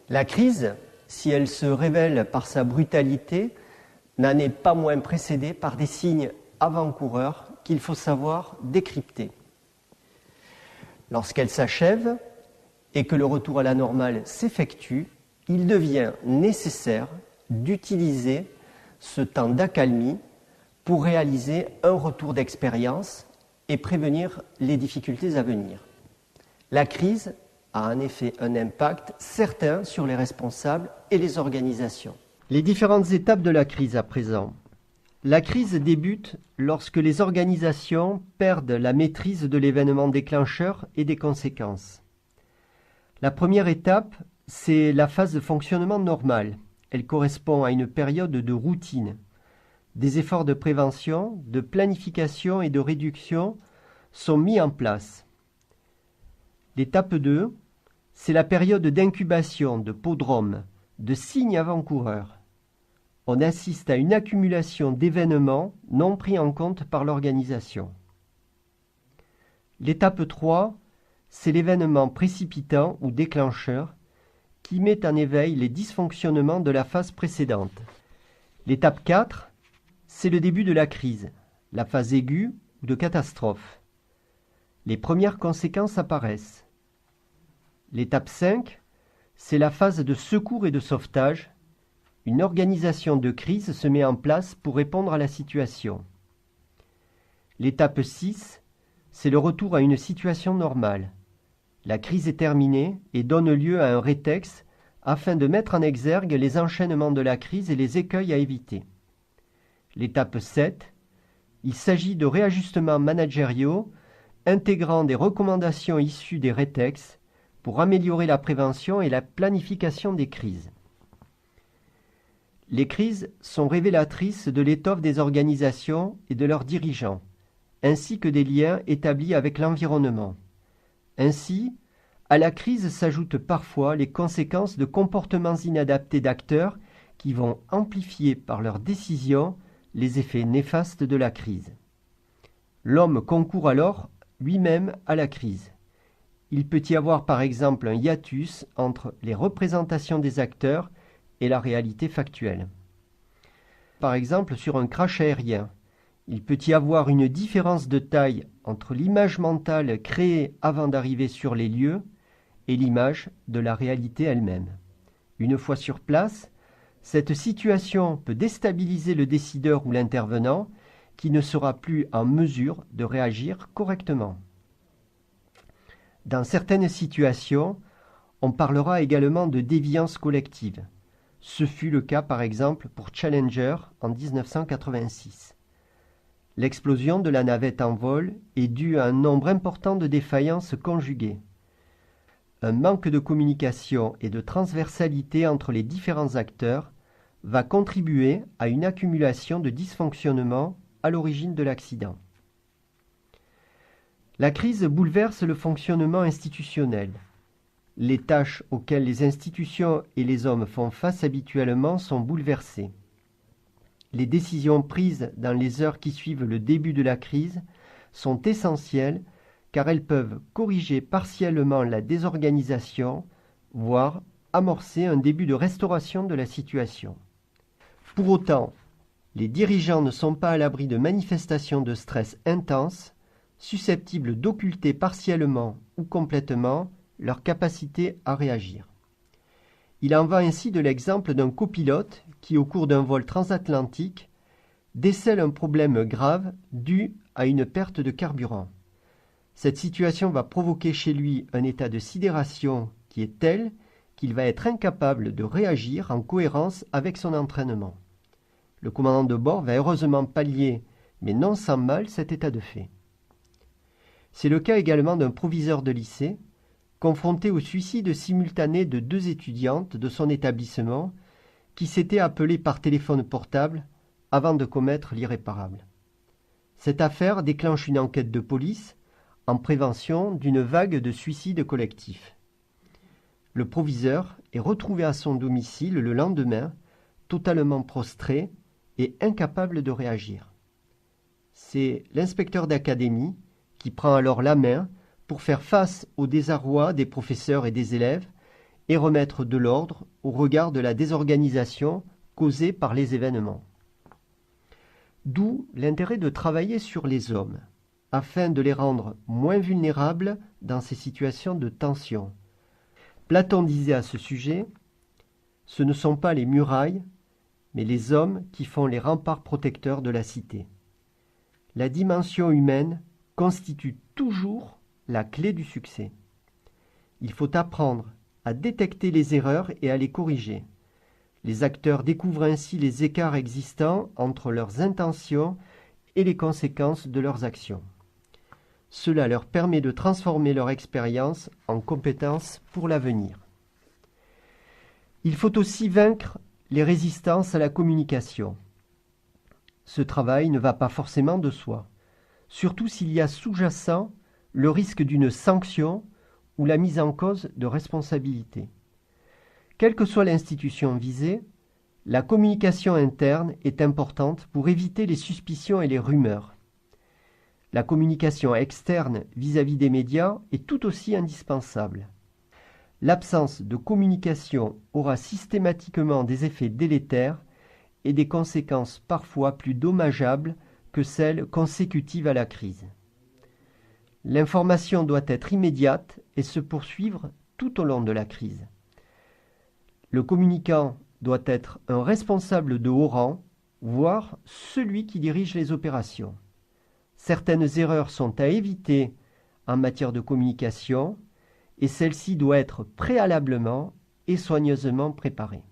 La crise, si elle se révèle par sa brutalité, n'en est pas moins précédée par des signes avant-coureurs qu'il faut savoir décrypter. Lorsqu'elle s'achève et que le retour à la normale s'effectue, il devient nécessaire d'utiliser ce temps d'accalmie pour réaliser un retour d'expérience et prévenir les difficultés à venir. La crise a en effet un impact certain sur les responsables et les organisations. Les différentes étapes de la crise à présent. La crise débute lorsque les organisations perdent la maîtrise de l'événement déclencheur et des conséquences. La première étape, c'est la phase de fonctionnement normal. Elle correspond à une période de routine. Des efforts de prévention, de planification et de réduction sont mis en place. L'étape 2, c'est la période d'incubation, de prodrome, de signes avant-coureurs. On assiste à une accumulation d'événements non pris en compte par l'organisation. L'étape 3, c'est l'événement précipitant ou déclencheur qui met en éveil les dysfonctionnements de la phase précédente. L'étape 4, c'est le début de la crise, la phase aiguë ou de catastrophe. Les premières conséquences apparaissent. L'étape 5, c'est la phase de secours et de sauvetage. Une organisation de crise se met en place pour répondre à la situation. L'étape 6, c'est le retour à une situation normale. La crise est terminée et donne lieu à un rétex afin de mettre en exergue les enchaînements de la crise et les écueils à éviter. L'étape 7, il s'agit de réajustements managériaux intégrant des recommandations issues des rétex pour améliorer la prévention et la planification des crises. Les crises sont révélatrices de l'étoffe des organisations et de leurs dirigeants, ainsi que des liens établis avec l'environnement. Ainsi, à la crise s'ajoutent parfois les conséquences de comportements inadaptés d'acteurs qui vont amplifier par leurs décisions les effets néfastes de la crise. L'homme concourt alors lui-même à la crise. Il peut y avoir par exemple un hiatus entre les représentations des acteurs et la réalité factuelle. Par exemple, sur un crash aérien, il peut y avoir une différence de taille entre l'image mentale créée avant d'arriver sur les lieux et l'image de la réalité elle-même. Une fois sur place, cette situation peut déstabiliser le décideur ou l'intervenant qui ne sera plus en mesure de réagir correctement. Dans certaines situations, on parlera également de déviance collective. Ce fut le cas par exemple pour Challenger en 1986. L'explosion de la navette en vol est due à un nombre important de défaillances conjuguées. Un manque de communication et de transversalité entre les différents acteurs va contribuer à une accumulation de dysfonctionnements à l'origine de l'accident. La crise bouleverse le fonctionnement institutionnel. Les tâches auxquelles les institutions et les hommes font face habituellement sont bouleversées. Les décisions prises dans les heures qui suivent le début de la crise sont essentielles car elles peuvent corriger partiellement la désorganisation, voire amorcer un début de restauration de la situation. Pour autant, les dirigeants ne sont pas à l'abri de manifestations de stress intenses, susceptibles d'occulter partiellement ou complètement leur capacité à réagir. Il en va ainsi de l'exemple d'un copilote qui, au cours d'un vol transatlantique, décèle un problème grave dû à une perte de carburant. Cette situation va provoquer chez lui un état de sidération qui est tel qu'il va être incapable de réagir en cohérence avec son entraînement. Le commandant de bord va heureusement pallier, mais non sans mal, cet état de fait. C'est le cas également d'un proviseur de lycée, confronté au suicide simultané de 2 étudiantes de son établissement qui s'étaient appelées par téléphone portable avant de commettre l'irréparable. Cette affaire déclenche une enquête de police en prévention d'une vague de suicides collectifs. Le proviseur est retrouvé à son domicile le lendemain, totalement prostré et incapable de réagir. C'est l'inspecteur d'académie qui prend alors la main pour faire face au désarroi des professeurs et des élèves et remettre de l'ordre au regard de la désorganisation causée par les événements. D'où l'intérêt de travailler sur les hommes, afin de les rendre moins vulnérables dans ces situations de tension. Platon disait à ce sujet « Ce ne sont pas les murailles, mais les hommes qui font les remparts protecteurs de la cité. » La dimension humaine constitue toujours la clé du succès. Il faut apprendre à détecter les erreurs et à les corriger. Les acteurs découvrent ainsi les écarts existants entre leurs intentions et les conséquences de leurs actions. Cela leur permet de transformer leur expérience en compétences pour l'avenir. Il faut aussi vaincre les résistances à la communication. Ce travail ne va pas forcément de soi, surtout s'il y a sous-jacent le risque d'une sanction ou la mise en cause de responsabilités. Quelle que soit l'institution visée, la communication interne est importante pour éviter les suspicions et les rumeurs. La communication externe vis-à-vis des médias est tout aussi indispensable. L'absence de communication aura systématiquement des effets délétères et des conséquences parfois plus dommageables que celles consécutives à la crise. L'information doit être immédiate et se poursuivre tout au long de la crise. Le communicant doit être un responsable de haut rang, voire celui qui dirige les opérations. Certaines erreurs sont à éviter en matière de communication et celle-ci doit être préalablement et soigneusement préparée.